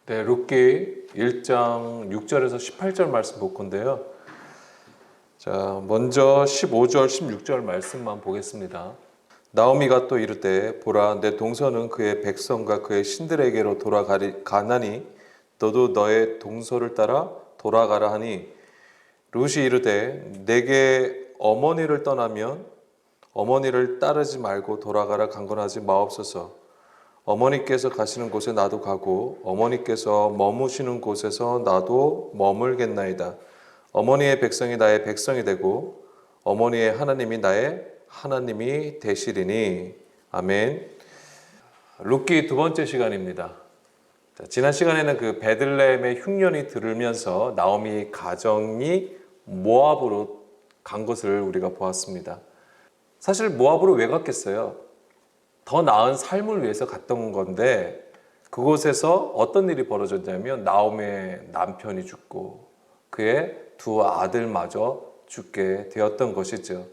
네, 룻기 1장 6절에서 18절 말씀 볼 건데요. 자, 먼저 15절, 16절 말씀만 보겠습니다. 나오미가 또 이르되 보라, 내 동서는 그의 백성과 그의 신들에게로 돌아가나니 너도 너의 동서를 따라 돌아가라 하니, 룻이 이르되 내게 어머니를 떠나면 어머니를 따르지 말고 돌아가라 강건하지 마옵소서. 어머니께서 가시는 곳에 나도 가고 어머니께서 머무시는 곳에서 나도 머물겠나이다. 어머니의 백성이 나의 백성이 되고 어머니의 하나님이 나의 하나님이 되시리니. 아멘. 룻기 두 번째 시간입니다. 지난 시간에는 그 베들레헴의 흉년이 들으면서 나오미 가정이 모압으로 간 것을 우리가 보았습니다. 사실 모압으로 왜 갔겠어요? 더 나은 삶을 위해서 갔던 건데, 그곳에서 어떤 일이 벌어졌냐면 나오미의 남편이 죽고 그의 두 아들마저 죽게 되었던 것이죠.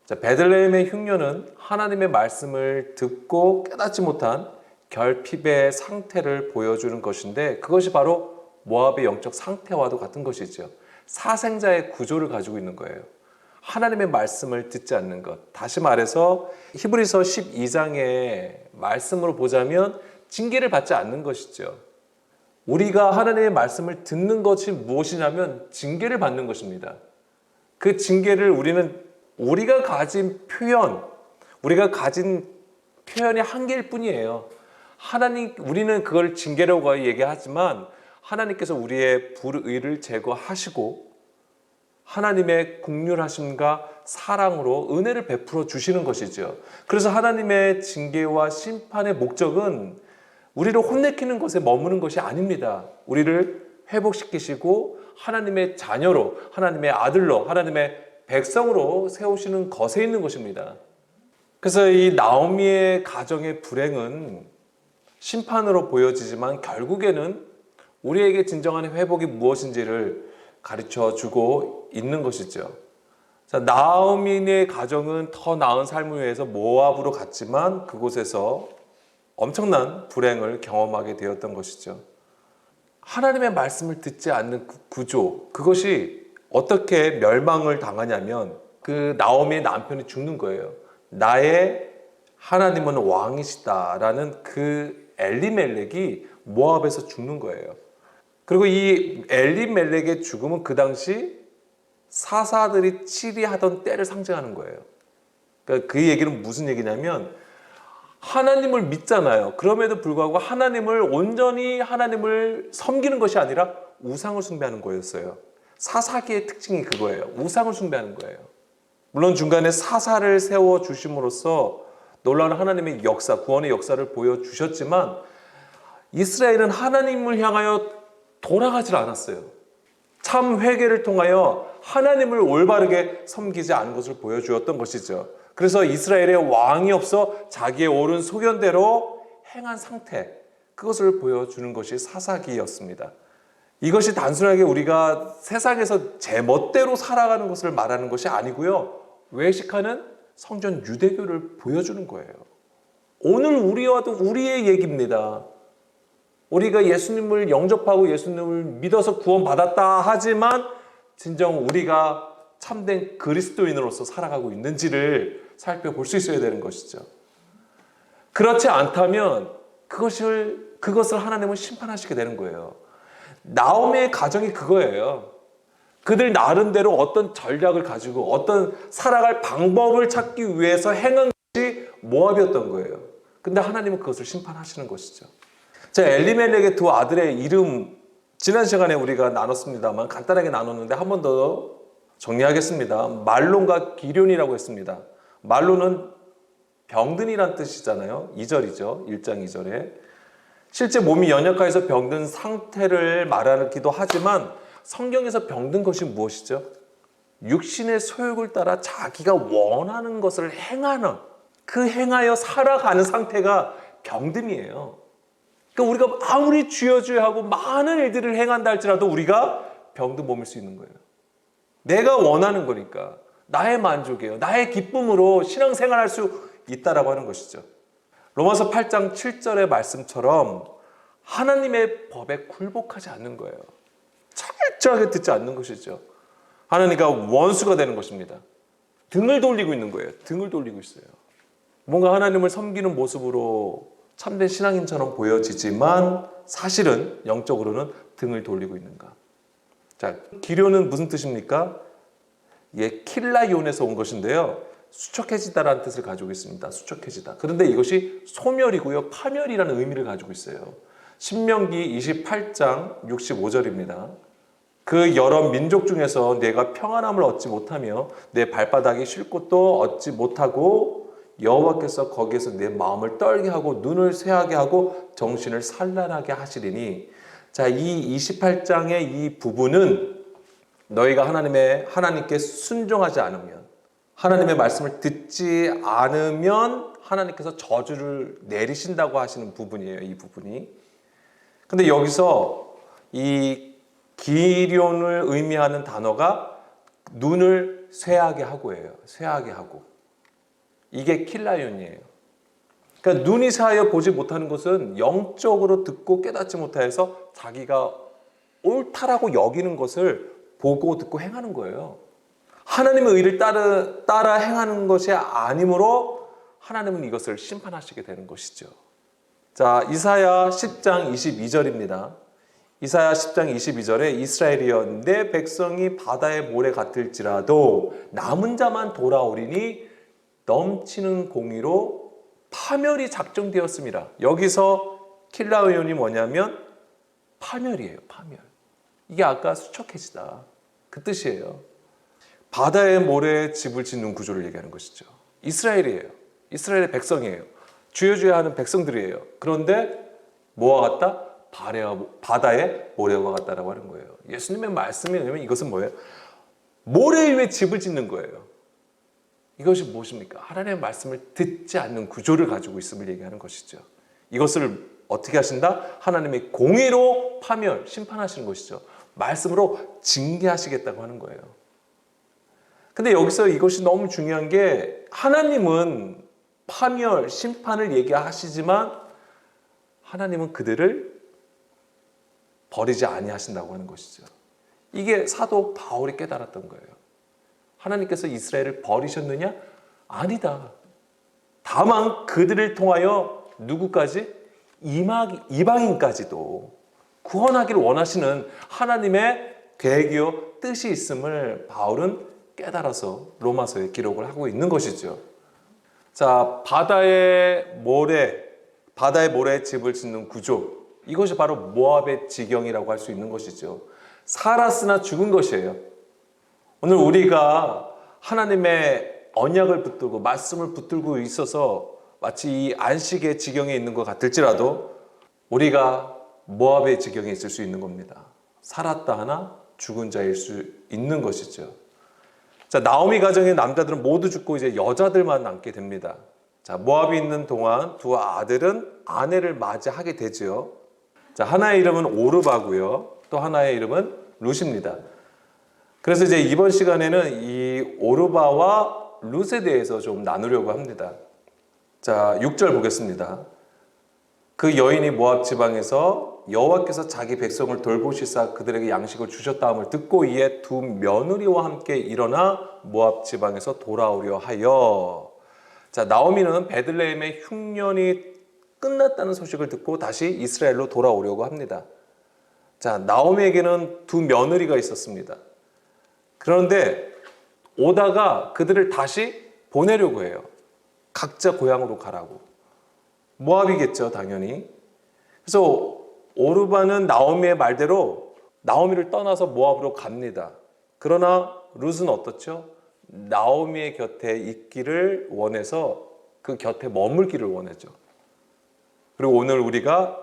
자, 베들레헴의 흉년은 하나님의 말씀을 듣고 깨닫지 못한 결핍의 상태를 보여주는 것인데, 그것이 바로 모압의 영적 상태와도 같은 것이죠. 사생자의 구조를 가지고 있는 거예요. 하나님의 말씀을 듣지 않는 것. 다시 말해서 히브리서 12장의 말씀으로 보자면 징계를 받지 않는 것이죠. 우리가 하나님의 말씀을 듣는 것이 무엇이냐면 징계를 받는 것입니다. 그 징계를 우리가 가진 표현이 한계일 뿐이에요. 우리는 그걸 징계라고 얘기하지만 하나님께서 우리의 불의를 제거하시고 하나님의 긍휼하심과 사랑으로 은혜를 베풀어 주시는 것이죠. 그래서 하나님의 징계와 심판의 목적은 우리를 혼내키는 것에 머무는 것이 아닙니다. 우리를 회복시키시고 하나님의 자녀로, 하나님의 아들로, 하나님의 백성으로 세우시는 것에 있는 것입니다. 그래서 이 나오미의 가정의 불행은 심판으로 보여지지만 결국에는 우리에게 진정한 회복이 무엇인지를 가르쳐 주고 있는 것이죠. 자, 나오미의 가정은 더 나은 삶을 위해서 모압으로 갔지만 그곳에서 엄청난 불행을 경험하게 되었던 것이죠. 하나님의 말씀을 듣지 않는 구조, 그것이 어떻게 멸망을 당하냐면 그 나오미의 남편이 죽는 거예요. 나의 하나님은 왕이시다라는 그 엘리멜렉이 모압에서 죽는 거예요. 그리고 이 엘리멜렉의 죽음은 그 당시 사사들이 치리하던 때를 상징하는 거예요. 그러니까 그 얘기는 무슨 얘기냐면 하나님을 믿잖아요. 그럼에도 불구하고 온전히 하나님을 섬기는 것이 아니라 우상을 숭배하는 거였어요. 사사기의 특징이 그거예요. 우상을 숭배하는 거예요. 물론 중간에 사사를 세워주심으로써 놀라운 하나님의 역사, 구원의 역사를 보여주셨지만 이스라엘은 하나님을 향하여 돌아가질 않았어요. 참 회개를 통하여 하나님을 올바르게 섬기지 않은 것을 보여주었던 것이죠. 그래서 이스라엘의 왕이 없어 자기의 옳은 소견대로 행한 상태, 그것을 보여주는 것이 사사기였습니다. 이것이 단순하게 우리가 세상에서 제멋대로 살아가는 것을 말하는 것이 아니고요, 외식하는 성전 유대교를 보여주는 거예요. 오늘 우리와도 우리의 얘기입니다. 우리가 예수님을 영접하고 예수님을 믿어서 구원받았다 하지만 진정 우리가 참된 그리스도인으로서 살아가고 있는지를 살펴볼 수 있어야 되는 것이죠. 그렇지 않다면 그것을 하나님은 심판하시게 되는 거예요. 나오미의 가정이 그거예요. 그들 나름대로 어떤 전략을 가지고 어떤 살아갈 방법을 찾기 위해서 행한 것이 모압이었던 거예요. 근데 하나님은 그것을 심판하시는 것이죠. 자, 엘리멜렉의 두 아들의 이름 지난 시간에 우리가 나눴습니다만 간단하게 나눴는데 한 번 더 정리하겠습니다. 말론과 기련이라고 했습니다. 말론은 병든이란 뜻이잖아요. 2절이죠. 1장 2절에. 실제 몸이 연약하여서 병든 상태를 말하기도 하지만 성경에서 병든 것이 무엇이죠? 육신의 소욕을 따라 자기가 원하는 것을 행하여 살아가는 상태가 병듦이에요. 그러니까 우리가 아무리 주여 주여 하고 많은 일들을 행한다 할지라도 우리가 병든 몸일 수 있는 거예요. 내가 원하는 거니까 나의 만족이에요. 나의 기쁨으로 신앙생활할 수 있다라고 하는 것이죠. 로마서 8장 7절의 말씀처럼 하나님의 법에 굴복하지 않는 거예요. 철저하게 듣지 않는 것이죠. 하나님과 원수가 되는 것입니다. 등을 돌리고 있는 거예요. 등을 돌리고 있어요. 뭔가 하나님을 섬기는 모습으로 참된 신앙인처럼 보여지지만 사실은 영적으로는 등을 돌리고 있는가. 자, 기료는 무슨 뜻입니까? 예, 킬라이온에서 온 것인데요. 수척해지다라는 뜻을 가지고 있습니다. 수척해지다. 그런데 이것이 소멸이고요. 파멸이라는 의미를 가지고 있어요. 신명기 28장 65절입니다. 그 여러 민족 중에서 내가 평안함을 얻지 못하며 내 발바닥이 쉴 곳도 얻지 못하고 여호와께서 거기에서 내 마음을 떨게 하고 눈을 쇠하게 하고 정신을 산란하게 하시리니. 자, 이 28장의 이 부분은 너희가 하나님께 순종하지 않으면, 하나님의 말씀을 듣지 않으면 하나님께서 저주를 내리신다고 하시는 부분이에요. 이 부분이. 근데 여기서 이 기련을 의미하는 단어가 눈을 쇠하게 하고예요. 쇠하게 하고. 이게 킬라이온이에요. 그러니까 눈이 쇠하여 보지 못하는 것은 영적으로 듣고 깨닫지 못하여서 자기가 옳다라고 여기는 것을 보고 듣고 행하는 거예요. 하나님의 의를 따라 행하는 것이 아니므로 하나님은 이것을 심판하시게 되는 것이죠. 자, 이사야 10장 22절입니다. 이사야 10장 22절에 이스라엘이여 내 백성이 바다의 모래 같을지라도 남은 자만 돌아오리니 넘치는 공의로 파멸이 작정되었습니다. 여기서 킬라이온이 뭐냐면 파멸이에요. 파멸. 이게 아까 수척해지다 그 뜻이에요. 바다의 모래에 집을 짓는 구조를 얘기하는 것이죠. 이스라엘이에요. 이스라엘의 백성이에요. 주여 하는 백성들이에요. 그런데 뭐와 같다? 바다의 모래와 같다라고 하는 거예요. 예수님의 말씀이 뭐냐면 이것은 뭐예요? 모래 위에 집을 짓는 거예요. 이것이 무엇입니까? 하나님의 말씀을 듣지 않는 구조를 가지고 있음을 얘기하는 것이죠. 이것을 어떻게 하신다? 하나님의 공의로 파멸, 심판하시는 것이죠. 말씀으로 징계하시겠다고 하는 거예요. 근데 여기서 이것이 너무 중요한 게 하나님은 파멸, 심판을 얘기하시지만 하나님은 그들을 버리지 아니하신다고 하는 것이죠. 이게 사도 바울이 깨달았던 거예요. 하나님께서 이스라엘을 버리셨느냐? 아니다. 다만 그들을 통하여 누구까지? 이방인까지도 구원하기를 원하시는 하나님의 계획이요 뜻이 있음을 바울은 깨달아서 로마서에 기록을 하고 있는 것이죠. 자, 바다의 모래에 집을 짓는 구조, 이것이 바로 모압의 지경이라고 할 수 있는 것이죠. 살았으나 죽은 것이에요. 오늘 우리가 하나님의 언약을 붙들고 말씀을 붙들고 있어서 마치 이 안식의 지경에 있는 것 같을지라도 우리가 모압의 지경에 있을 수 있는 겁니다. 살았다 하나 죽은 자일 수 있는 것이죠. 자, 나오미 가정의 남자들은 모두 죽고 이제 여자들만 남게 됩니다. 자, 모압이 있는 동안 두 아들은 아내를 맞이하게 되죠. 자, 하나의 이름은 오르바고요. 또 하나의 이름은 룻입니다. 그래서 이제 이번 시간에는 이 오르바와 룻에 대해서 좀 나누려고 합니다. 자, 6절 보겠습니다. 그 여인이 모압 지방에서 여호와께서 자기 백성을 돌보시사 그들에게 양식을 주셨다함을 듣고 이에 두 며느리와 함께 일어나 모압 지방에서 돌아오려 하여. 자, 나오미는 베들레헴의 흉년이 끝났다는 소식을 듣고 다시 이스라엘로 돌아오려고 합니다. 자, 나오미에게는 두 며느리가 있었습니다. 그런데 오다가 그들을 다시 보내려고 해요. 각자 고향으로 가라고. 모압이겠죠, 당연히. 그래서 오르바는 나오미의 말대로 나오미를 떠나서 모압으로 갑니다. 그러나 룻은 어떻죠? 나오미의 곁에 있기를 원해서 그 곁에 머물기를 원했죠. 그리고 오늘 우리가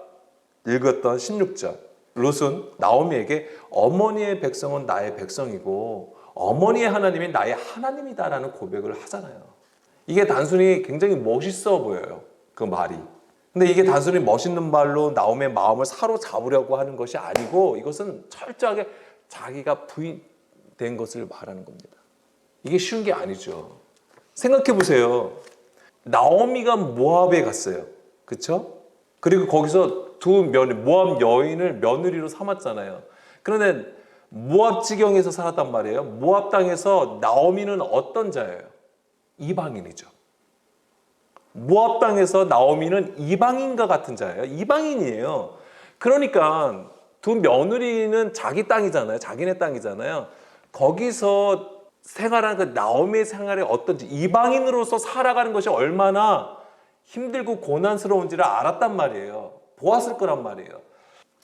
읽었던 16절, 룻은 나오미에게 어머니의 백성은 나의 백성이고 어머니의 하나님이 나의 하나님이다라는 고백을 하잖아요. 이게 단순히 굉장히 멋있어 보여요, 그 말이. 근데 이게 단순히 멋있는 말로 나오미의 마음을 사로잡으려고 하는 것이 아니고 이것은 철저하게 자기가 부인된 것을 말하는 겁니다. 이게 쉬운 게 아니죠. 생각해 보세요. 나오미가 모압에 갔어요. 그렇죠? 그리고 거기서 모압 여인을 며느리로 삼았잖아요. 그런데 모압 지경에서 살았단 말이에요. 모압 땅에서 나오미는 어떤 자예요? 이방인이죠. 모압 땅에서 나오미는 이방인과 같은 자예요. 이방인이에요. 그러니까 두 며느리는 자기 땅이잖아요. 자기네 땅이잖아요. 거기서 생활하는 그 나오미의 생활이 어떤지, 이방인으로서 살아가는 것이 얼마나 힘들고 고난스러운지를 알았단 말이에요. 보았을 거란 말이에요.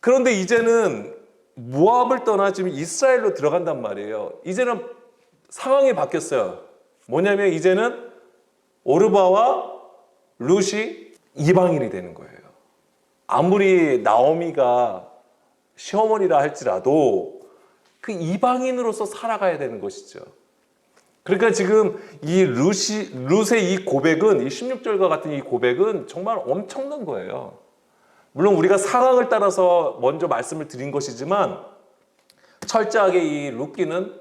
그런데 이제는 모압을 떠나 지금 이스라엘로 들어간단 말이에요. 이제는 상황이 바뀌었어요. 뭐냐면 이제는 오르바와 룻이 이방인이 되는 거예요. 아무리 나오미가 시어머니라 할지라도 그 이방인으로서 살아가야 되는 것이죠. 그러니까 지금 이 룻의 이 고백은, 이 16절과 같은 이 고백은 정말 엄청난 거예요. 물론 우리가 상황을 따라서 먼저 말씀을 드린 것이지만 철저하게 이 룻기는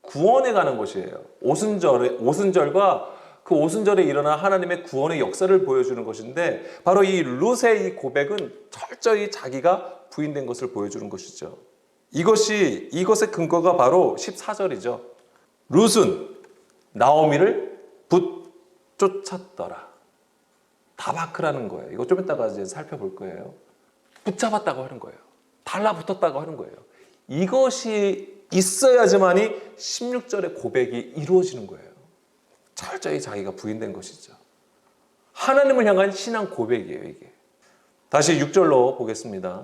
구원에 가는 것이에요. 오순절과 그 오순절에 일어난 하나님의 구원의 역사를 보여주는 것인데, 바로 이 룻의 이 고백은 철저히 자기가 부인된 것을 보여주는 것이죠. 이것의 근거가 바로 14절이죠. 룻은 나오미를 붙쫓았더라. 다바크라는 거예요. 이거 좀 이따가 이제 살펴볼 거예요. 붙잡았다고 하는 거예요. 달라붙었다고 하는 거예요. 이것이 있어야지만이 16절의 고백이 이루어지는 거예요. 철저히 자기가 부인된 것이죠. 하나님을 향한 신앙 고백이에요, 이게. 다시 6절로 보겠습니다.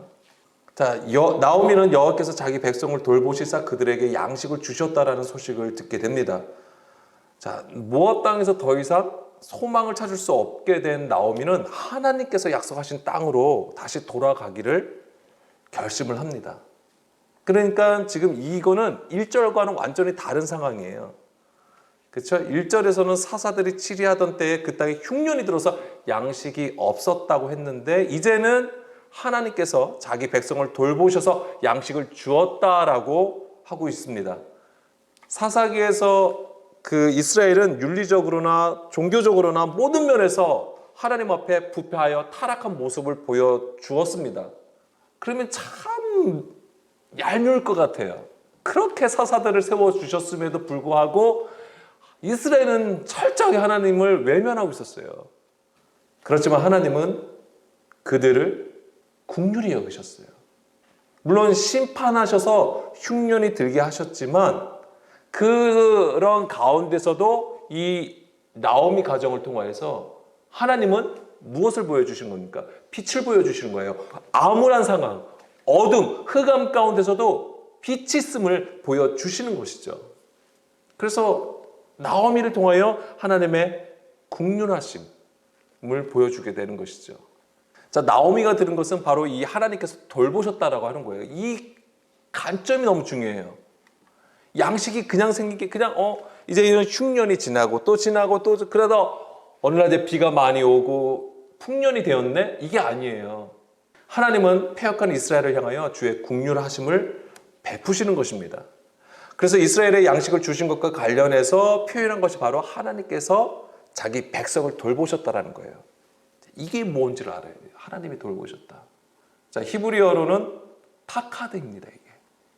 자, 나오미는 여호와께서 자기 백성을 돌보시사 그들에게 양식을 주셨다라는 소식을 듣게 됩니다. 자, 모압 땅에서 더 이상 소망을 찾을 수 없게 된 나오미는 하나님께서 약속하신 땅으로 다시 돌아가기를 결심을 합니다. 그러니까 지금 이거는 1절과는 완전히 다른 상황이에요. 그렇죠? 1절에서는 사사들이 치리하던 때에 그 땅에 흉년이 들어서 양식이 없었다고 했는데, 이제는 하나님께서 자기 백성을 돌보셔서 양식을 주었다라고 하고 있습니다. 사사기에서 그 이스라엘은 윤리적으로나 종교적으로나 모든 면에서 하나님 앞에 부패하여 타락한 모습을 보여주었습니다. 그러면 참 얄미울 것 같아요. 그렇게 사사들을 세워주셨음에도 불구하고 이스라엘은 철저하게 하나님을 외면하고 있었어요. 그렇지만 하나님은 그들을 긍휼히 여기셨어요. 물론 심판하셔서 흉년이 들게 하셨지만 그런 가운데서도 이 나오미 가정을 통하여서 하나님은 무엇을 보여주신 겁니까? 빛을 보여주시는 거예요. 암울한 상황, 어둠, 흑암 가운데서도 빛이 있음을 보여주시는 것이죠. 그래서 나오미를 통하여 하나님의 긍휼하심을 보여주게 되는 것이죠. 자, 나오미가 들은 것은 바로 이 하나님께서 돌보셨다라고 하는 거예요. 이 관점이 너무 중요해요. 양식이 그냥 생긴 게 그냥 이제 이런 흉년이 지나고 또 그러다 어느 날 이제 비가 많이 오고 풍년이 되었네? 이게 아니에요. 하나님은 패역한 이스라엘을 향하여 주의 긍휼하심을 베푸시는 것입니다. 그래서 이스라엘의 양식을 주신 것과 관련해서 표현한 것이 바로 하나님께서 자기 백성을 돌보셨다라는 거예요. 이게 뭔지를 알아야 돼요. 하나님이 돌보셨다. 자, 히브리어로는 파카드입니다.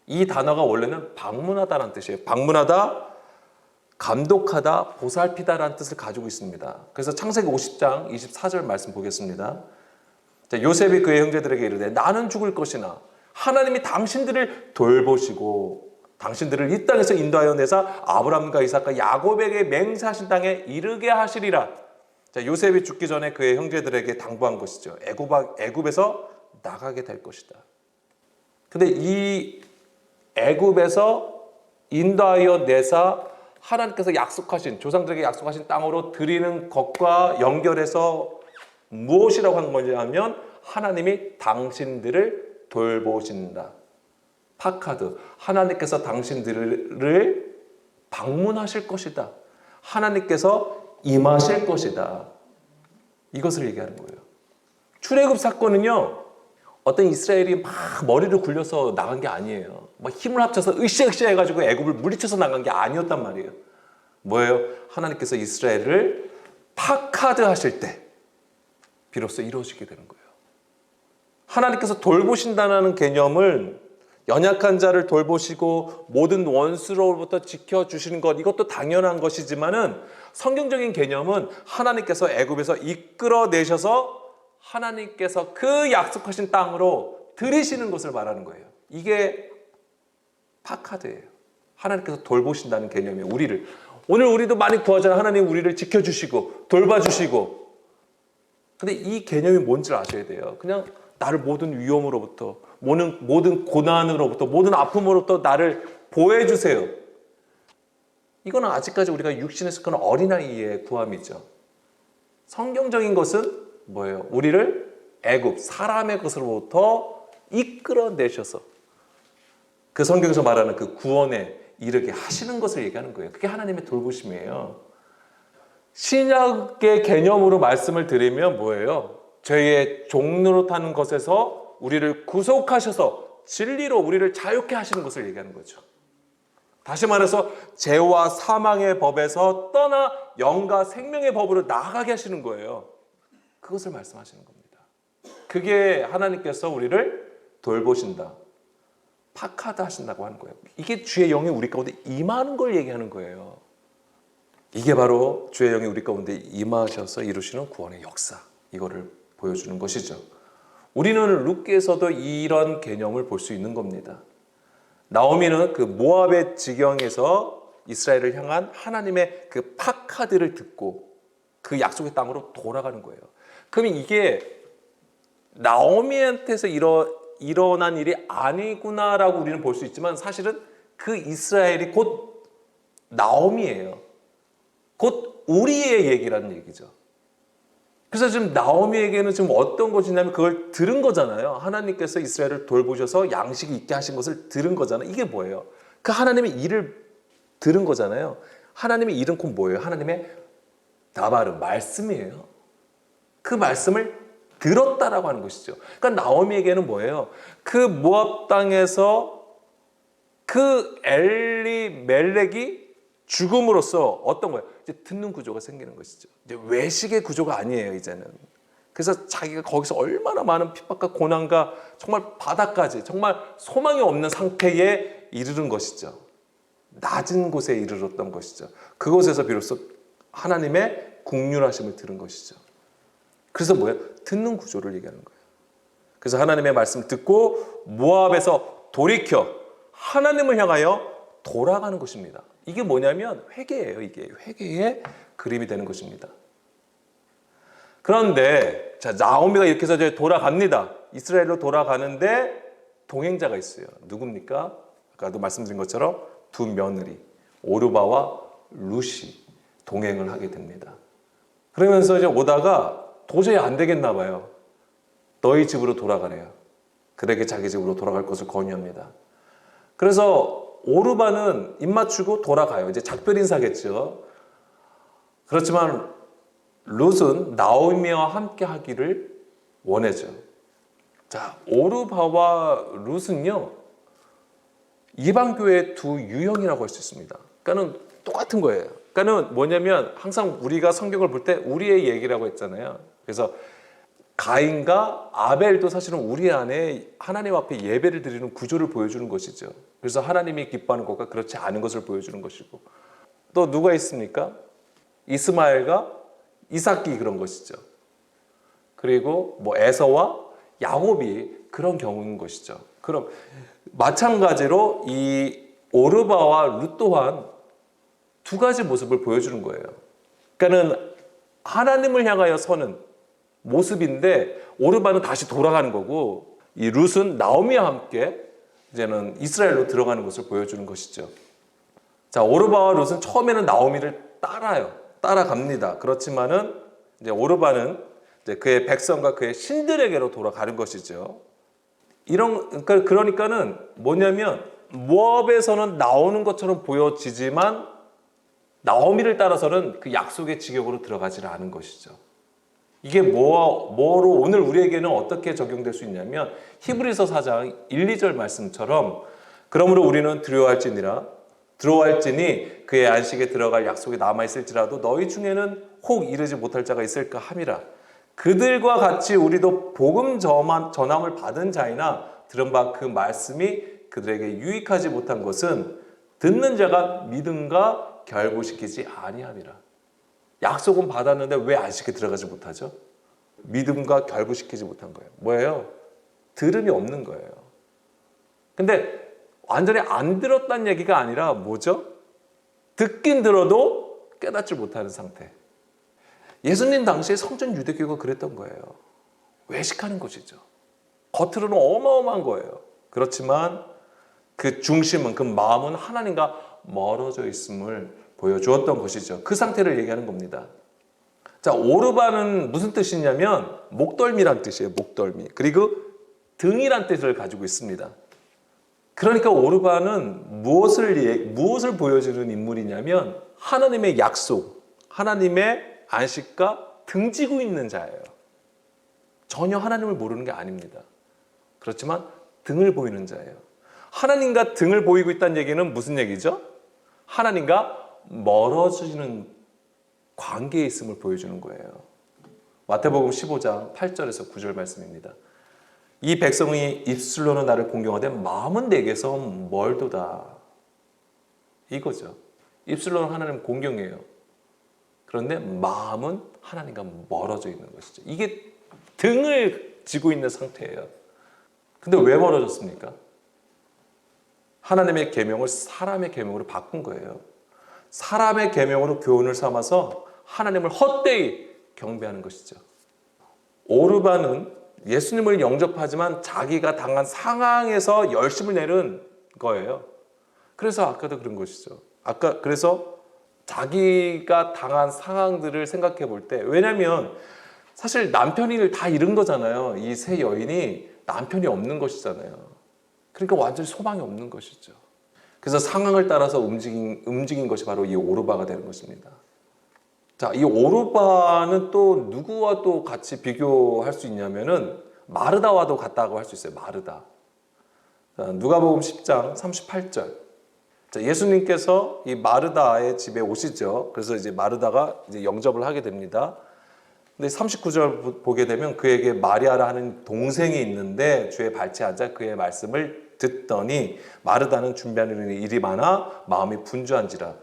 이 단어가 원래는 방문하다라는 뜻이에요. 방문하다, 감독하다, 보살피다라는 뜻을 가지고 있습니다. 그래서 창세기 50장 24절 말씀 보겠습니다. 자, 요셉이 그의 형제들에게 이르되 나는 죽을 것이나 하나님이 당신들을 돌보시고 당신들을 이 땅에서 인도하여 내사 아브라함과 이삭과 야곱에게 맹세하신 땅에 이르게 하시리라. 자, 요셉이 죽기 전에 그의 형제들에게 당부한 것이죠. 애굽에서 나가게 될 것이다. 근데 이 애굽에서 인도하여 내사 하나님께서 약속하신, 조상들에게 약속하신 땅으로 드리는 것과 연결해서 무엇이라고 한 거냐면 하나님이 당신들을 돌보신다. 파카드, 하나님께서 당신들을 방문하실 것이다. 하나님께서 임하실 것이다. 이것을 얘기하는 거예요. 출애굽 사건은요, 어떤 이스라엘이 막 머리를 굴려서 나간 게 아니에요. 막 힘을 합쳐서 으쌰으쌰 해가지고 애굽을 물리쳐서 나간 게 아니었단 말이에요. 뭐예요? 하나님께서 이스라엘을 파카드 하실 때 비로소 이루어지게 되는 거예요. 하나님께서 돌보신다는 개념을 연약한 자를 돌보시고 모든 원수로부터 지켜주시는 것, 이것도 당연한 것이지만은 성경적인 개념은 하나님께서 애굽에서 이끌어내셔서 하나님께서 그 약속하신 땅으로 들이시는 것을 말하는 거예요. 이게 파카드예요. 하나님께서 돌보신다는 개념이에요. 우리를. 오늘 우리도 많이 구하잖아요. 하나님 우리를 지켜주시고 돌봐주시고. 근데 이 개념이 뭔지를 아셔야 돼요. 그냥 나를 모든 위험으로부터, 모든 고난으로부터, 모든 아픔으로부터 나를 보호해주세요. 이거는 아직까지 우리가 육신에서 그런 어린아이의 구함이죠. 성경적인 것은 뭐예요? 우리를 애굽, 사람의 것으로부터 이끌어내셔서 그 성경에서 말하는 그 구원에 이르게 하시는 것을 얘기하는 거예요. 그게 하나님의 돌보심이에요. 신약의 개념으로 말씀을 드리면 뭐예요? 죄의 종로로 타는 것에서 우리를 구속하셔서 진리로 우리를 자유케 하시는 것을 얘기하는 거죠. 다시 말해서 죄와 사망의 법에서 떠나 영과 생명의 법으로 나아가게 하시는 거예요. 그것을 말씀하시는 겁니다. 그게 하나님께서 우리를 돌보신다, 파카드 하신다고 하는 거예요. 이게 주의 영이 우리 가운데 임하는 걸 얘기하는 거예요. 이게 바로 주의 영이 우리 가운데 임하셔서 이루시는 구원의 역사, 이거를 보여주는 것이죠. 우리는 룻기에서도 이런 개념을 볼 수 있는 겁니다. 나오미는 그 모압의 지경에서 이스라엘을 향한 하나님의 그 파카드를 듣고 그 약속의 땅으로 돌아가는 거예요. 그러면 이게 나오미한테서 일어난 일이 아니구나라고 우리는 볼 수 있지만 사실은 그 이스라엘이 곧 나오미예요. 곧 우리의 얘기라는 얘기죠. 그래서 지금 나오미에게는 지금 어떤 것이냐면 그걸 들은 거잖아요. 하나님께서 이스라엘을 돌보셔서 양식이 있게 하신 것을 들은 거잖아요. 이게 뭐예요? 그 하나님의 일을 들은 거잖아요. 하나님의 일은 곧 뭐예요? 하나님의 나바르, 말씀이에요. 그 말씀을 들었다라고 하는 것이죠. 그러니까 나오미에게는 뭐예요? 그 모압 땅에서 그 엘리멜렉이 죽음으로써 어떤 거예요? 이제 듣는 구조가 생기는 것이죠. 이제 외식의 구조가 아니에요, 이제는. 그래서 자기가 거기서 얼마나 많은 핍박과 고난과 정말 바닥까지 정말 소망이 없는 상태에 이르는 것이죠. 낮은 곳에 이르렀던 것이죠. 그곳에서 비로소 하나님의 긍휼하심을 들은 것이죠. 그래서 뭐예요? 듣는 구조를 얘기하는 거예요. 그래서 하나님의 말씀을 듣고 모압에서 돌이켜 하나님을 향하여 돌아가는 것입니다. 이게 뭐냐면 회개예요. 이게 회개의 그림이 되는 것입니다. 그런데 자, 나오미가 이렇게 해서 이제 돌아갑니다. 이스라엘로 돌아가는데 동행자가 있어요. 누굽니까? 아까도 말씀드린 것처럼 두 며느리 오르바와 룻이 동행을 하게 됩니다. 그러면서 이제 오다가 도저히 안 되겠나 봐요. 너희 집으로 돌아가래요. 그에게 자기 집으로 돌아갈 것을 권유합니다. 그래서 오르바는 입 맞추고 돌아가요. 이제 작별 인사겠죠. 그렇지만 룻은 나오미와 함께 하기를 원하죠. 자, 오르바와 룻은요, 이방교회의 두 유형이라고 할 수 있습니다. 그러니까는 똑같은 거예요. 그러니까는 뭐냐면 항상 우리가 성경을 볼 때 우리의 얘기라고 했잖아요. 그래서 가인과 아벨도 사실은 우리 안에 하나님 앞에 예배를 드리는 구조를 보여주는 것이죠. 그래서 하나님이 기뻐하는 것과 그렇지 않은 것을 보여주는 것이고, 또 누가 있습니까? 이스마엘과 이삭이 그런 것이죠. 그리고 뭐 에서와 야곱이 그런 경우인 것이죠. 그럼 마찬가지로 이 오르바와 룻 또한 두 가지 모습을 보여주는 거예요. 그러니까는 하나님을 향하여 서는 모습인데 오르바는 다시 돌아가는 거고, 이 룻은 나오미와 함께 이제는 이스라엘로 들어가는 것을 보여주는 것이죠. 자, 오르바와 룻은 처음에는 나오미를 따라갑니다. 그렇지만은 이제 오르바는 이제 그의 백성과 그의 신들에게로 돌아가는 것이죠. 그러니까는 뭐냐면 모압에서는 나오는 것처럼 보여지지만 나오미를 따라서는 그 약속의 지경으로 들어가지는 않은 것이죠. 이게 뭐로 오늘 우리에게는 어떻게 적용될 수 있냐면 히브리서 4장 1, 2절 말씀처럼 그러므로 우리는 두려워할지니 그의 안식에 들어갈 약속이 남아있을지라도 너희 중에는 혹 이르지 못할 자가 있을까 함이라. 그들과 같이 우리도 복음 전함을 받은 자이나 들은 바 그 말씀이 그들에게 유익하지 못한 것은 듣는 자가 믿음과 결부시키지 아니함이라. 약속은 받았는데 왜 안식에 들어가지 못하죠? 믿음과 결부시키지 못한 거예요. 뭐예요? 들음이 없는 거예요. 근데 완전히 안 들었다는 얘기가 아니라 뭐죠? 듣긴 들어도 깨닫지 못하는 상태. 예수님 당시에 성전 유대교가 그랬던 거예요. 외식하는 것이죠. 겉으로는 어마어마한 거예요. 그렇지만 그 중심은, 그 마음은 하나님과 멀어져 있음을 보여주었던 것이죠. 그 상태를 얘기하는 겁니다. 자, 오르반은 무슨 뜻이냐면 목덜미란 뜻이에요. 목덜미. 그리고 등이란 뜻을 가지고 있습니다. 그러니까 오르반은 무엇을 보여주는 인물이냐면 하나님의 약속, 하나님의 안식과 등지고 있는 자예요. 전혀 하나님을 모르는 게 아닙니다. 그렇지만 등을 보이는 자예요. 하나님과 등을 보이고 있다는 얘기는 무슨 얘기죠? 하나님과 멀어지는 관계에 있음을 보여주는 거예요. 마태복음 15장 8절에서 9절 말씀입니다. 이 백성이 입술로는 나를 공경하되 마음은 내게서 멀도다. 이거죠. 입술로는 하나님 공경해요. 그런데 마음은 하나님과 멀어져 있는 것이죠. 이게 등을 지고 있는 상태예요. 근데 왜 멀어졌습니까? 하나님의 계명을 사람의 계명으로 바꾼 거예요. 사람의 계명으로 교훈을 삼아서 하나님을 헛되이 경배하는 것이죠. 오르반은 예수님을 영접하지만 자기가 당한 상황에서 열심을 내는 거예요. 그래서 아까도 그런 것이죠. 그래서 자기가 당한 상황들을 생각해 볼 때, 왜냐하면 사실 남편을 다 잃은 거잖아요. 이 세 여인이 남편이 없는 것이잖아요. 그러니까 완전히 소망이 없는 것이죠. 그래서 상황을 따라서 움직인 것이 바로 이 오르바가 되는 것입니다. 자, 이 오르바는 또 누구와 또 같이 비교할 수 있냐면은 마르다와도 같다고 할 수 있어요. 마르다. 자, 누가복음 10장 38절. 자, 예수님께서 이 마르다의 집에 오시죠. 그래서 이제 마르다가 이제 영접을 하게 됩니다. 근데 39절 보게 되면 그에게 마리아라 하는 동생이 있는데 주의 발치에 앉아 그의 말씀을 듣더니 마르다는 준비하는 일이 많아 마음이 분주한지라.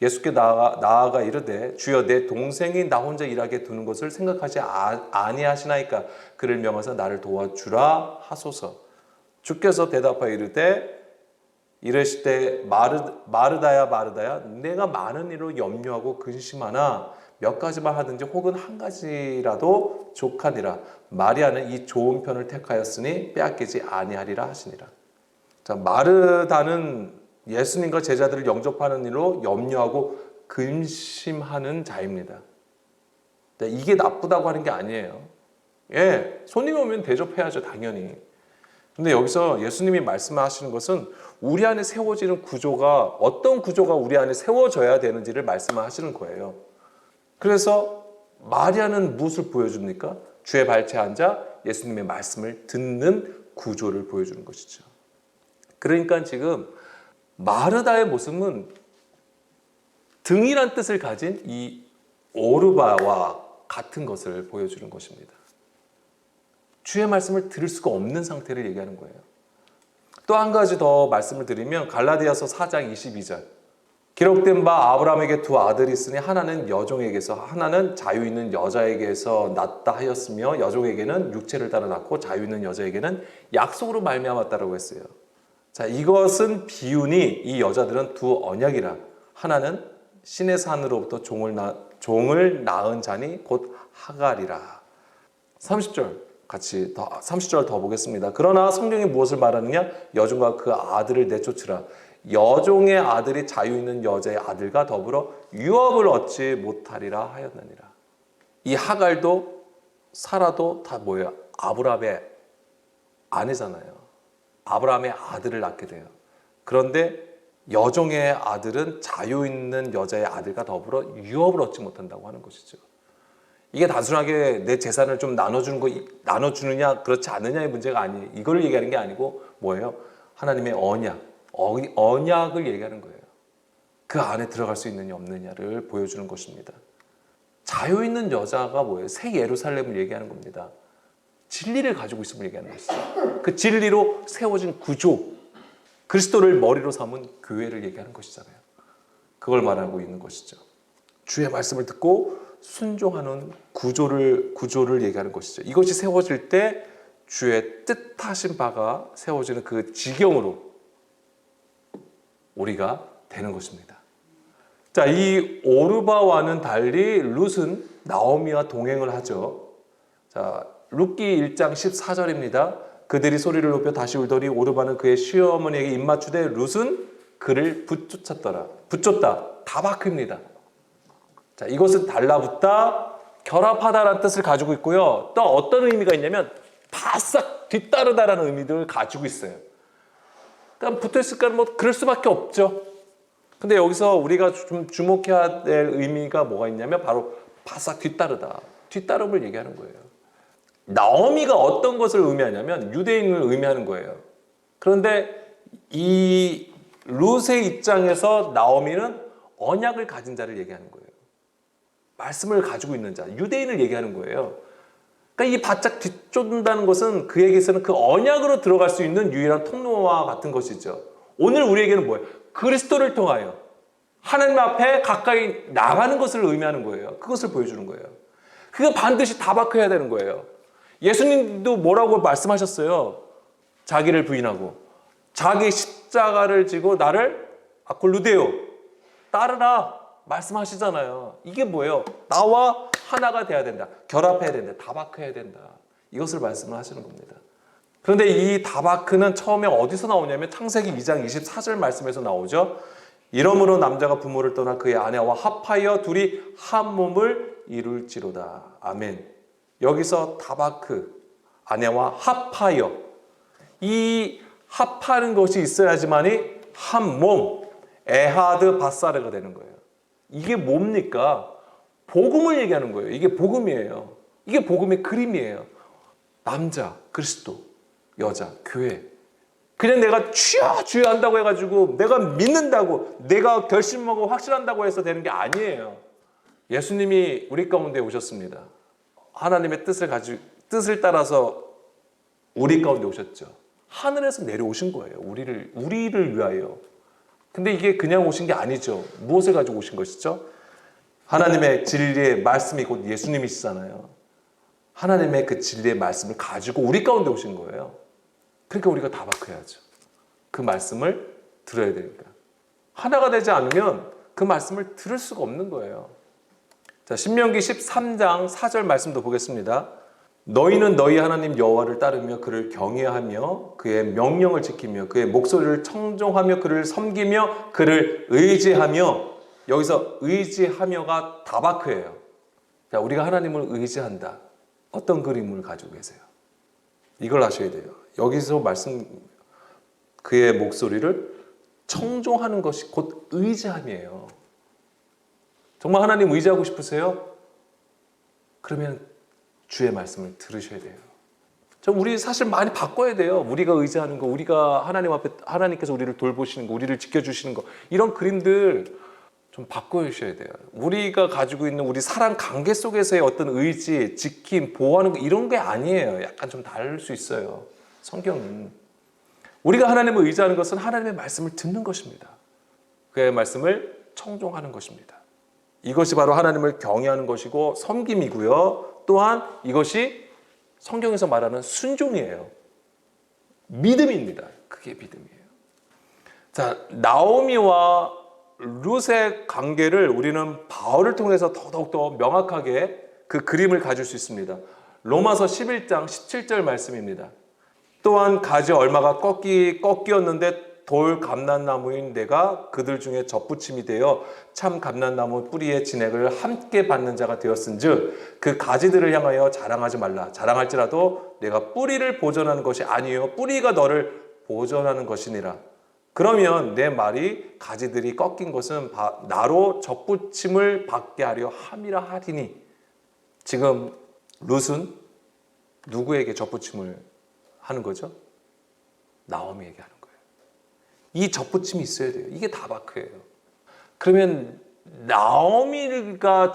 예수께 나아가 이르되 주여 내 동생이 나 혼자 일하게 두는 것을 생각하지 아니하시나이까 그를 명하사 나를 도와주라 하소서. 주께서 대답하여 이르시되 마르다야 마르다야 내가 많은 일로 염려하고 근심하나 몇 가지만 하든지 혹은 한 가지라도 족하니라. 마리아는 이 좋은 편을 택하였으니 빼앗기지 아니하리라 하시니라. 자, 마르다는 예수님과 제자들을 영접하는 일로 염려하고 근심하는 자입니다. 이게 나쁘다고 하는 게 아니에요. 예, 손님 오면 대접해야죠, 당연히. 근데 여기서 예수님이 말씀하시는 것은 우리 안에 세워지는 구조가 어떤 구조가 우리 안에 세워져야 되는지를 말씀하시는 거예요. 그래서 마리아는 무엇을 보여줍니까? 주의 발치에 앉아 예수님의 말씀을 듣는 구조를 보여주는 것이죠. 그러니까 지금 마르다의 모습은 등이란 뜻을 가진 이 오르바와 같은 것을 보여주는 것입니다. 주의 말씀을 들을 수가 없는 상태를 얘기하는 거예요. 또 한 가지 더 말씀을 드리면 갈라디아서 4장 22절. 기록된 바 아브라함에게 두 아들이 있으니 하나는 여종에게서 하나는 자유 있는 여자에게서 낳다 하였으며 여종에게는 육체를 따라 낳고 자유 있는 여자에게는 약속으로 말미암았다라고 했어요. 자, 이것은 비유니 이 여자들은 두 언약이라. 하나는 신의 산으로부터 종을 낳은 자니 곧 하갈이라. 30절 같이 30절 더 보겠습니다. 그러나 성경이 무엇을 말하느냐? 여종과 그 아들을 내쫓으라. 여종의 아들이 자유 있는 여자의 아들과 더불어 유업을 얻지 못하리라 하였느니라. 이 하갈도 사라도 다 뭐예요? 아브라함의 아내잖아요. 아브라함의 아들을 낳게 돼요. 그런데 여종의 아들은 자유 있는 여자의 아들과 더불어 유업을 얻지 못한다고 하는 것이죠. 이게 단순하게 내 재산을 좀 나눠주느냐 그렇지 않느냐의 문제가 아니에요. 이걸 얘기하는 게 아니고 뭐예요? 하나님의 언약을 얘기하는 거예요. 그 안에 들어갈 수 있느냐 없느냐를 보여주는 것입니다. 자유 있는 여자가 뭐예요? 새 예루살렘을 얘기하는 겁니다. 진리를 가지고 있음을 얘기하는 것이죠. 그 진리로 세워진 구조, 그리스도를 머리로 삼은 교회를 얘기하는 것이잖아요. 그걸 말하고 있는 것이죠. 주의 말씀을 듣고 순종하는 구조를 얘기하는 것이죠. 이것이 세워질 때 주의 뜻하신 바가 세워지는 그 지경으로 우리가 되는 것입니다. 자, 이 오르바와는 달리 룻은 나오미와 동행을 하죠. 자, 룻기 1장 14절입니다. 그들이 소리를 높여 다시 울더니 오르바는 그의 시어머니에게 입맞추되 룻은 그를 붙였다. 다바크입니다. 자, 이것은 달라붙다, 결합하다라는 뜻을 가지고 있고요. 또 어떤 의미가 있냐면 바싹 뒤따르다라는 의미를 가지고 있어요. 그러니까 붙어있을까는 뭐 그럴 수밖에 없죠. 근데 여기서 우리가 좀 주목해야 될 의미가 뭐가 있냐면 바로 바싹 뒤따르다. 뒤따름을 얘기하는 거예요. 나오미가 어떤 것을 의미하냐면 유대인을 의미하는 거예요. 그런데 이 룻의 입장에서 나오미는 언약을 가진 자를 얘기하는 거예요. 말씀을 가지고 있는 자, 유대인을 얘기하는 거예요. 그러니까 이 바짝 뒤쫓는다는 것은 그에게서는 그 언약으로 들어갈 수 있는 유일한 통로와 같은 것이죠. 오늘 우리에게는 뭐예요? 그리스도를 통하여 하나님 앞에 가까이 나가는 것을 의미하는 거예요. 그것을 보여주는 거예요. 그거 반드시 다박해야 되는 거예요. 예수님도 뭐라고 말씀하셨어요? 자기를 부인하고 자기 십자가를 지고 나를 아콜루데오 따르라 말씀하시잖아요. 이게 뭐예요? 나와 하나가 돼야 된다. 결합해야 된다. 다바크해야 된다. 이것을 말씀을 하시는 겁니다. 그런데 이 다바크는 처음에 어디서 나오냐면 창세기 2장 24절 말씀에서 나오죠. 이러므로 남자가 부모를 떠나 그의 아내와 합하여 둘이 한 몸을 이룰지로다. 아멘. 여기서 다바크, 아내와 합하여, 이 합하는 것이 있어야지만이 한 몸, 에하드 바사르가 되는 거예요. 이게 뭡니까? 복음을 얘기하는 거예요. 이게 복음이에요. 이게 복음의 그림이에요. 남자, 그리스도, 여자, 교회. 그냥 내가 주여 한다고 해가지고 내가 믿는다고 내가 결심하고 확실한다고 해서 되는 게 아니에요. 예수님이 우리 가운데 오셨습니다. 하나님의 뜻을 따라서 우리 가운데 오셨죠. 하늘에서 내려오신 거예요. 우리를 위하여. 근데 이게 그냥 오신 게 아니죠. 무엇을 가지고 오신 것이죠? 하나님의 진리의 말씀이 곧 예수님이시잖아요. 하나님의 그 진리의 말씀을 가지고 우리 가운데 오신 거예요. 그러니까 우리가 다박해야죠. 그 말씀을 들어야 되니까. 하나가 되지 않으면 그 말씀을 들을 수가 없는 거예요. 자, 신명기 13장 4절 말씀도 보겠습니다. 너희는 너희 하나님 여호와를 따르며 그를 경외하며 그의 명령을 지키며 그의 목소리를 청종하며 그를 섬기며 그를 의지하며, 여기서 의지하며가 다바크예요. 자, 우리가 하나님을 의지한다. 어떤 그림을 가지고 계세요? 이걸 아셔야 돼요. 여기서 그의 목소리를 청종하는 것이 곧 의지함이에요. 정말 하나님 의지하고 싶으세요? 그러면 주의 말씀을 들으셔야 돼요. 우리 사실 많이 바꿔야 돼요. 우리가 의지하는 거, 우리가 하나님 앞에 하나님께서 우리를 돌보시는 거, 우리를 지켜주시는 거, 이런 그림들 좀 바꿔주셔야 돼요. 우리가 가지고 있는 우리 사랑 관계 속에서의 어떤 의지, 지킴, 보호하는 거, 이런 게 아니에요. 약간 좀 다를 수 있어요. 성경은. 우리가 하나님을 의지하는 것은 하나님의 말씀을 듣는 것입니다. 그의 말씀을 청종하는 것입니다. 이것이 바로 하나님을 경외하는 것이고 섬김이고요. 또한 이것이 성경에서 말하는 순종이에요. 믿음입니다. 그게 믿음이에요. 자, 나오미와 룻의 관계를 우리는 바울을 통해서 더더욱더 명확하게 그 그림을 가질 수 있습니다. 로마서 11장 17절 말씀입니다. 또한 가지 얼마가 꺾이었는데 돌 감람나무인 내가 그들 중에 젖붙임이 되어 참 감람나무 뿌리의 진액을 함께 받는 자가 되었은즉 그 가지들을 향하여 자랑하지 말라. 자랑할지라도 내가 뿌리를 보존하는 것이 아니요 뿌리가 너를 보존하는 것이니라. 그러면 내 말이 가지들이 꺾인 것은 나로 젖붙임을 받게 하려 함이라 하리니. 지금 룻은 누구에게 젖붙임을 하는 거죠? 나오미에게 하는 거예요. 이 젖붙임이 있어야 돼요. 이게 다바크예요. 그러면 나오미가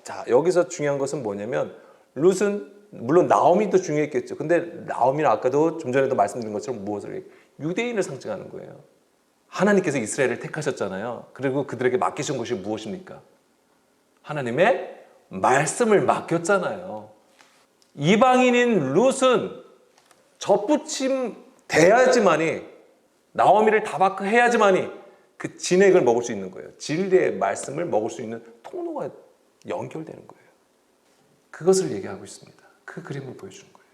자, 여기서 중요한 것은 뭐냐면 룻은 물론 나오미도 중요했겠죠. 근데 나오미는 아까도 좀 전에도 말씀드린 것처럼 무엇을 유대인을 상징하는 거예요. 하나님께서 이스라엘을 택하셨잖아요. 그리고 그들에게 맡기신 것이 무엇입니까? 하나님의 말씀을 맡겼잖아요. 이방인인 룻은 접붙임 돼야지만이 나오미를 다바크해야지만이 그 진액을 먹을 수 있는 거예요. 진리의 말씀을 먹을 수 있는 통로가 연결되는 거예요. 그것을 얘기하고 있습니다. 그 그림을 보여주는 거예요.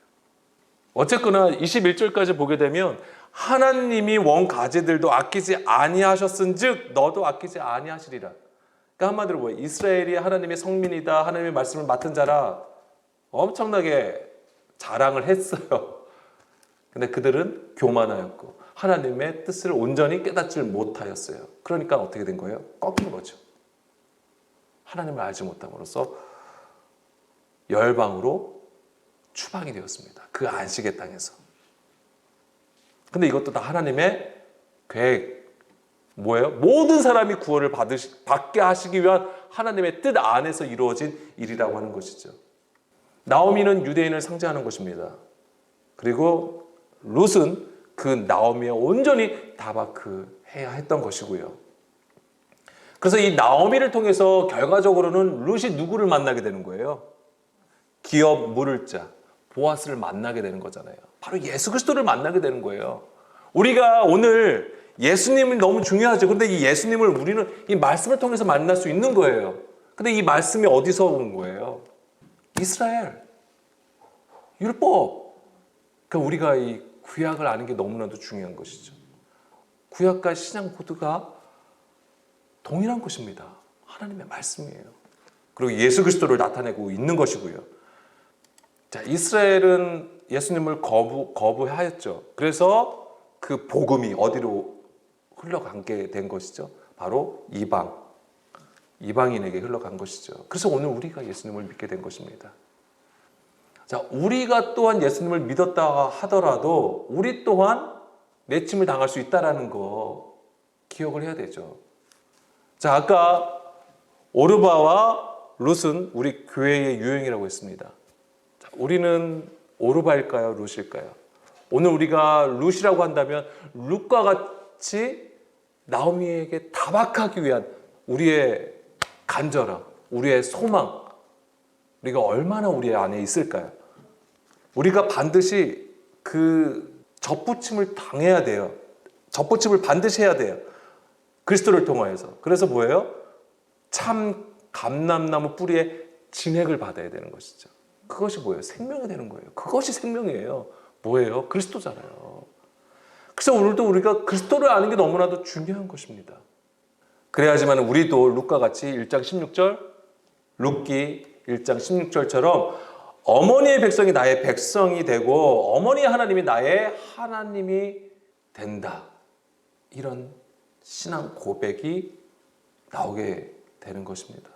어쨌거나 21절까지 보게 되면 하나님이 원가제들도 아끼지 아니하셨은즉 너도 아끼지 아니하시리라. 그러니까 한마디로 뭐예요? 이스라엘이 하나님의 성민이다. 하나님의 말씀을 맡은 자라 엄청나게 자랑을 했어요. 근데 그들은 교만하였고 하나님의 뜻을 온전히 깨닫지 못하였어요. 그러니까 어떻게 된 거예요? 꺾인 거죠. 하나님을 알지 못함으로써 열방으로 추방이 되었습니다. 그 안식의 땅에서. 근데 이것도 다 하나님의 계획. 뭐예요? 모든 사람이 구원을 받게 하시기 위한 하나님의 뜻 안에서 이루어진 일이라고 하는 것이죠. 나오미는 유대인을 상징하는 것입니다. 그리고 룻은 그 나오미에 온전히 다바크해야 했던 것이고요. 그래서 이 나오미를 통해서 결과적으로는 룻이 누구를 만나게 되는 거예요? 기업 물을 자 보아스를 만나게 되는 거잖아요. 바로 예수 그리스도를 만나게 되는 거예요. 우리가 오늘 예수님이 너무 중요하죠. 그런데 이 예수님을 우리는 이 말씀을 통해서 만날 수 있는 거예요. 근데 이 말씀이 어디서 온 거예요? 이스라엘, 율법. 그러니까 우리가 이 구약을 아는 게 너무나도 중요한 것이죠. 구약과 신약 모두가 동일한 것입니다. 하나님의 말씀이에요. 그리고 예수 그리스도를 나타내고 있는 것이고요. 자, 이스라엘은 예수님을 거부하였죠. 그래서 그 복음이 어디로 흘러가게 된 것이죠? 바로 이방인에게 흘러간 것이죠. 그래서 오늘 우리가 예수님을 믿게 된 것입니다. 자, 우리가 또한 예수님을 믿었다 하더라도 우리 또한 내침을 당할 수 있다는 거 기억을 해야 되죠. 자, 아까 오르바와 룻은 우리 교회의 유형이라고 했습니다. 자, 우리는 오르바일까요? 룻일까요? 오늘 우리가 룻이라고 한다면 룻과 같이 나오미에게 다박하기 위한 우리의 간절함, 우리의 소망, 우리가 얼마나 우리 안에 있을까요? 우리가 반드시 그 접붙임을 당해야 돼요. 접붙임을 반드시 해야 돼요. 그리스도를 통하여서. 그래서 뭐예요? 참 감람나무 뿌리에 진액을 받아야 되는 것이죠. 그것이 뭐예요? 생명이 되는 거예요. 그것이 생명이에요. 뭐예요? 그리스도잖아요. 그래서 오늘도 우리가 그리스도를 아는 게 너무나도 중요한 것입니다. 그래야지만 우리도 룻과 같이 1장 16절, 룻기 1장 16절처럼 어머니의 백성이 나의 백성이 되고 어머니의 하나님이 나의 하나님이 된다. 이런 신앙 고백이 나오게 되는 것입니다.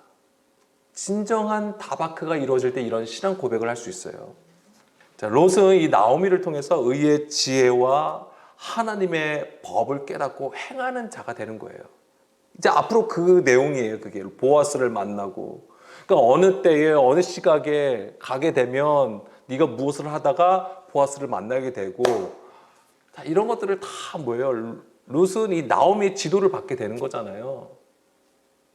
진정한 다바크가 이루어질 때 이런 신앙 고백을 할 수 있어요. 자, 롯은 이 나오미를 통해서 의의 지혜와 하나님의 법을 깨닫고 행하는 자가 되는 거예요. 이제 앞으로 그 내용이에요. 그게 보아스를 만나고, 그러니까 어느 때에 어느 시각에 가게 되면 네가 무엇을 하다가 보아스를 만나게 되고, 자, 이런 것들을 다 뭐예요? 롯은 이 나오미의 지도를 받게 되는 거잖아요.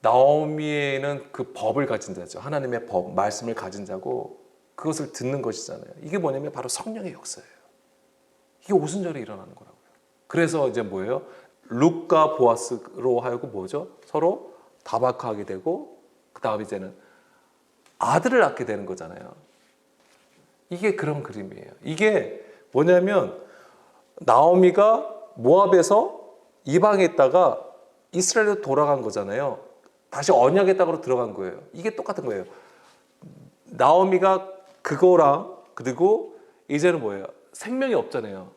나오미에는 그 법을 가진 자죠. 하나님의 법, 말씀을 가진 자고 그것을 듣는 것이잖아요. 이게 뭐냐면 바로 성령의 역사예요. 이게 오순절에 일어나는 거라고요. 그래서 이제 뭐예요? 룻과 보아스로 하여금 뭐죠? 서로 다박하게 되고 그 다음 이제는 아들을 낳게 되는 거잖아요. 이게 그런 그림이에요. 이게 뭐냐면 나오미가 모압에서 이방에 있다가 이스라엘로 돌아간 거잖아요. 다시 언약의 땅으로 들어간 거예요. 이게 똑같은 거예요. 나오미가 그거랑 그리고 이제는 뭐예요? 생명이 없잖아요.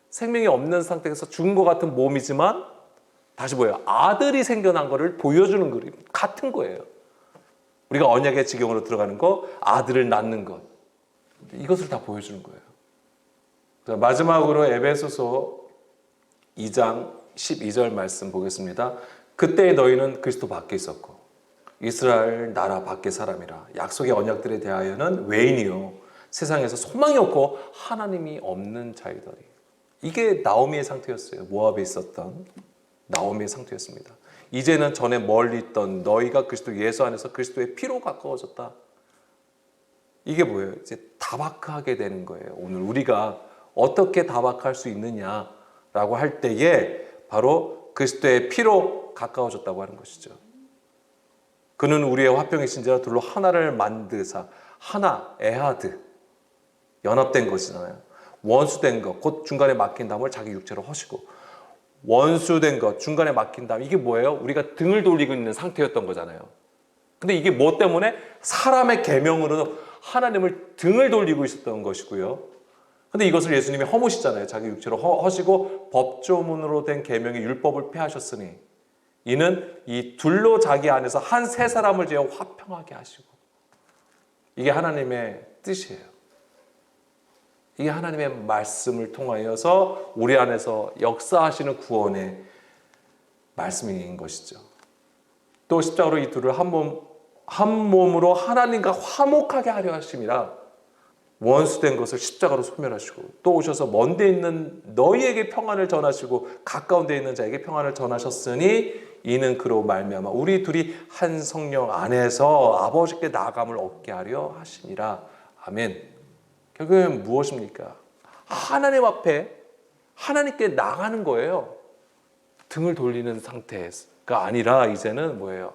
생명이 없는 상태에서 죽은 것 같은 몸이지만 다시 뭐예요? 아들이 생겨난 거를 보여주는 그림 같은 거예요. 우리가 언약의 지경으로 들어가는 거, 아들을 낳는 것, 이것을 다 보여주는 거예요. 자, 마지막으로 에베소서 2장 12절 말씀 보겠습니다. 그때 너희는 그리스도 밖에 있었고 이스라엘 나라 밖의 사람이라. 약속의 언약들에 대하여는 외인이요 세상에서 소망이 없고 하나님이 없는 자이더니. 이게 나오미의 상태였어요. 모압에 있었던 나오미의 상태였습니다. 이제는 전에 멀리 있던 너희가 그리스도 예수 안에서 그리스도의 피로 가까워졌다. 이게 뭐예요? 이제 다박하게 되는 거예요. 오늘 우리가 어떻게 다박할 수 있느냐라고 할 때에 바로 그리스도의 피로 가까워졌다고 하는 것이죠. 그는 우리의 화평이신 자와 둘로 하나를 만드사. 하나, 에하드, 연합된 것이잖아요. 원수된 것, 곧 중간에 막힌 담을 자기 육체로 허시고. 원수된 것, 중간에 막힌 담, 이게 뭐예요? 우리가 등을 돌리고 있는 상태였던 거잖아요. 근데 이게 뭐 때문에? 사람의 계명으로 하나님을 등을 돌리고 있었던 것이고요. 근데 이것을 예수님이 허무시잖아요. 자기 육체로 허시고 법조문으로 된 계명의 율법을 폐하셨으니 이는 이 둘로 자기 안에서 한 세 사람을 지어 화평하게 하시고. 이게 하나님의 뜻이에요. 이게 하나님의 말씀을 통하여서 우리 안에서 역사하시는 구원의 말씀인 것이죠. 또 십자가로 이 둘을 한 몸으로 하나님과 화목하게 하려 하심이라. 원수된 것을 십자가로 소멸하시고 또 오셔서 먼 데 있는 너희에게 평안을 전하시고 가까운 데 있는 자에게 평안을 전하셨으니 이는 그로 말미암아 우리 둘이 한 성령 안에서 아버지께 나아감을 얻게 하려 하심이라. 아멘. 결국은 무엇입니까? 하나님 앞에 하나님께 나가는 거예요. 등을 돌리는 상태가 아니라 이제는 뭐예요?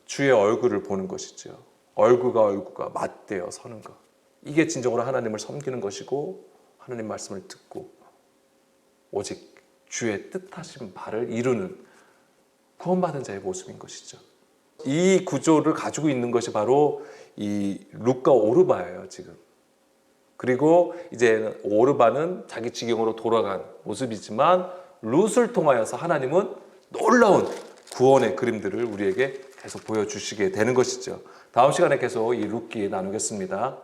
주의 얼굴을 보는 것이죠. 얼굴과 맞대어 서는 것. 이게 진정으로 하나님을 섬기는 것이고 하나님 말씀을 듣고 오직 주의 뜻하신 바를 이루는 구원받은 자의 모습인 것이죠. 이 구조를 가지고 있는 것이 바로 이 룻과 오르바예요, 지금. 그리고 이제 오르바는 자기 지경으로 돌아간 모습이지만 룻을 통하여서 하나님은 놀라운 구원의 그림들을 우리에게 계속 보여주시게 되는 것이죠. 다음 시간에 계속 이 룻기 나누겠습니다.